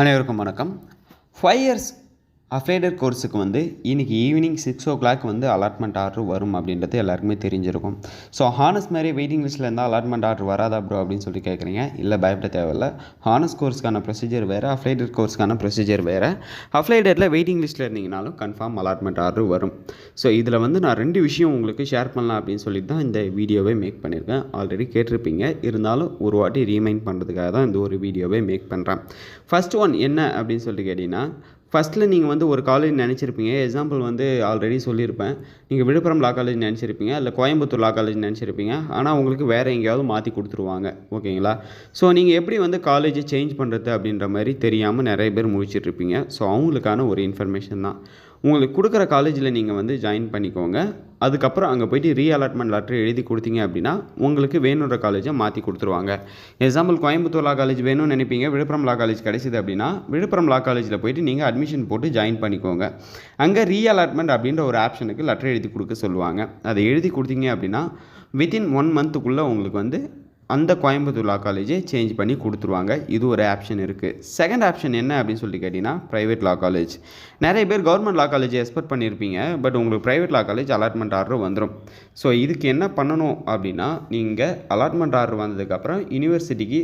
அனைவருக்கும் வணக்கம். 5 years affiliated கோர்ஸுக்கு இன்றைக்கி ஈவினிங் 6 o'clock அலாட்மெண்ட் ஆர்டர் வரும் அப்படின்றது எல்லாருக்குமே தெரிஞ்சிருக்கும். ஸோ ஹானஸ் மாதிரி வெயிட்டிங் லிஸ்ட்டில் இருந்தால் அலாட்மெண்ட் ஆர்டர் வராதா ப்ரோ அப்படின்னு சொல்லி கேட்குறீங்க. இல்லை, பயப்பட தேவையில்லை. ஹானஸ் கோர்ஸ்க்கான ப்ரொசீஜர் வேறு, அஃபிலியேட்டட் கோர்ஸ்க்கான ப்ரொசீஜர் வேறு. அஃபிலியேட்டடில் வெயிட்டிங் லிஸ்ட்டில் இருந்தீங்கனாலும் கன்ஃபார்ம் அலாட்மெண்ட் ஆர்டர் வரும். ஸோ இதில் நான் 2 விஷயம் உங்களுக்கு ஷேர் பண்ணலாம் அப்படின்னு சொல்லிட்டு தான் இந்த வீடியோவை மேக் பண்ணியிருக்கேன். ஆல்ரெடி கேட்டிருப்பீங்க, இருந்தாலும் ஒரு வாட்டி ரீமைண்ட் பண்ணுறதுக்காக தான் இந்த ஒரு வீடியோவை மேக் பண்ணுறேன். ஃபர்ஸ்ட் ஒன் என்ன அப்படின்னு சொல்லிட்டு கேட்டிங்கன்னா, ஃபஸ்ட்டில் நீங்கள் ஒரு காலேஜ் நினச்சிருப்பீங்க. எக்ஸாம்பிள் ஆல்ரெடி சொல்லியிருப்பேன். நீங்கள் விழுப்புரம் லா காலேஜ் நினச்சிருப்பீங்க, இல்லை கோயம்புத்தூர் லா காலேஜ் நினச்சிருப்பீங்க. ஆனால் உங்களுக்கு வேறு எங்கேயாவது மாற்றி கொடுத்துருவாங்க. ஓகேங்களா? ஸோ நீங்கள் எப்படி காலேஜை சேஞ்ச் பண்ணுறது அப்படின்ற மாதிரி தெரியாமல் நிறைய பேர் முழிச்சிட்ருப்பீங்க. ஸோ அவங்களுக்கான ஒரு இன்ஃபர்மேஷன் தான். உங்களுக்கு கொடுக்குற காலேஜில் நீங்கள் ஜாயின் பண்ணிக்கோங்க. அதுக்கப்புறம் அங்கே போய்ட்டு ரீஅலாட்மெண்ட் லெட்டர் எழுதி கொடுத்தீங்க அப்படின்னா உங்களுக்கு வேணுன்ற காலேஜை மாற்றி கொடுத்துருவாங்க. எக்ஸாம்பிள் கோயம்புத்தூர் லா காலேஜ் வேணும்னு நினைப்பீங்க, விழுப்புரம் லா காலேஜ் கிடைச்சிது அப்படின்னா விழுப்புரம் லா காலேஜில் போய்ட்டு நீங்கள் அட்மிஷன் போட்டு ஜாயின் பண்ணிக்கோங்க. அங்கே ரீஅலாட்மெண்ட் அப்படின்ற ஒரு ஆப்ஷனுக்கு லெட்டர் எழுதி கொடுக்க சொல்லுவாங்க. அதை எழுதி கொடுத்தீங்க அப்படின்னா வித்தின் 1 monthக்குள்ளே உங்களுக்கு அந்த கோயம்புத்தூர் லா காலேஜே சேஞ்ச் பண்ணி கொடுத்துருவாங்க. இது ஒரு ஆப்ஷன் இருக்குது. செகண்ட் ஆப்ஷன் என்ன அப்படின்னு சொல்லி கேட்டிங்கன்னா, ப்ரைவேட் லா காலேஜ். நிறைய பேர் கவர்மெண்ட் லா காலேஜை எக்ஸ்பெக்ட் பண்ணியிருப்பீங்க. பட் உங்களுக்கு ப்ரைவேட் லா காலேஜ் அலாட்மெண்ட் ஆர்டர் வந்துடும். ஸோ இதுக்கு என்ன பண்ணணும் அப்படின்னா, நீங்கள் அலாட்மெண்ட் ஆர்டர் வந்ததுக்கப்புறம் யூனிவர்சிட்டிக்கு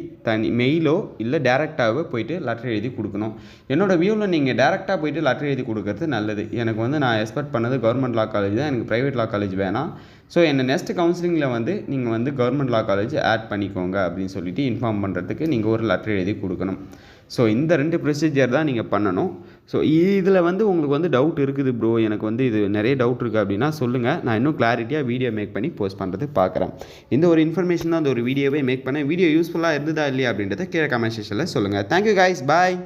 மெயிலோ இல்லை டேரெக்டாகவோ போய்ட்டு லெட்டர் எழுதி கொடுக்கணும். என்னோடய வியூவில் நீங்கள் டேரெக்டாக போய்ட்டு லெட்டர் எழுதி கொடுக்கறது நல்லது. எனக்கு நான் எக்ஸ்பெக்ட் பண்ணது கவர்மெண்ட் லா காலேஜ் தான், எனக்கு ப்ரைவேட் லா காலேஜ் வேணாம். ஸோ என்ன நெக்ஸ்ட் கவுன்சிலிங்கில் நீங்கள் கவர்மெண்ட் லா காலேஜ் ஆட் பண்ணிக்கோங்க அப்படின்னு சொல்லிட்டு இன்ஃபார்ம் பண்ணுறதுக்கு நீங்கள் ஒரு லெட்டர் எழுதி கொடுக்கணும். ஸோ இந்த 2 ப்ரொசீஜர் தான் நீங்கள் பண்ணணும். ஸோ இதில் உங்களுக்கு டவுட் இருக்குது ப்ரோ, எனக்கு இது நிறைய டவுட் இருக்குது அப்படின்னா சொல்லுங்கள். நான் இன்னும் கிளாரிட்டியாக வீடியோ மேக் பண்ணி போஸ்ட் பண்ணுறது பார்க்குறேன். இந்த ஒரு இன்ஃபர்மேஷன் தான் அந்த ஒரு வீடியோவே மேக் பண்ணேன். வீடியோ யூஸ்ஃபுல்லாக இருந்ததா இல்லையா அப்படின்றத கீழே கமெண்ட் செக்ஷனில் சொல்லுங்கள். தேங்க்யூ கைஸ், பாய்.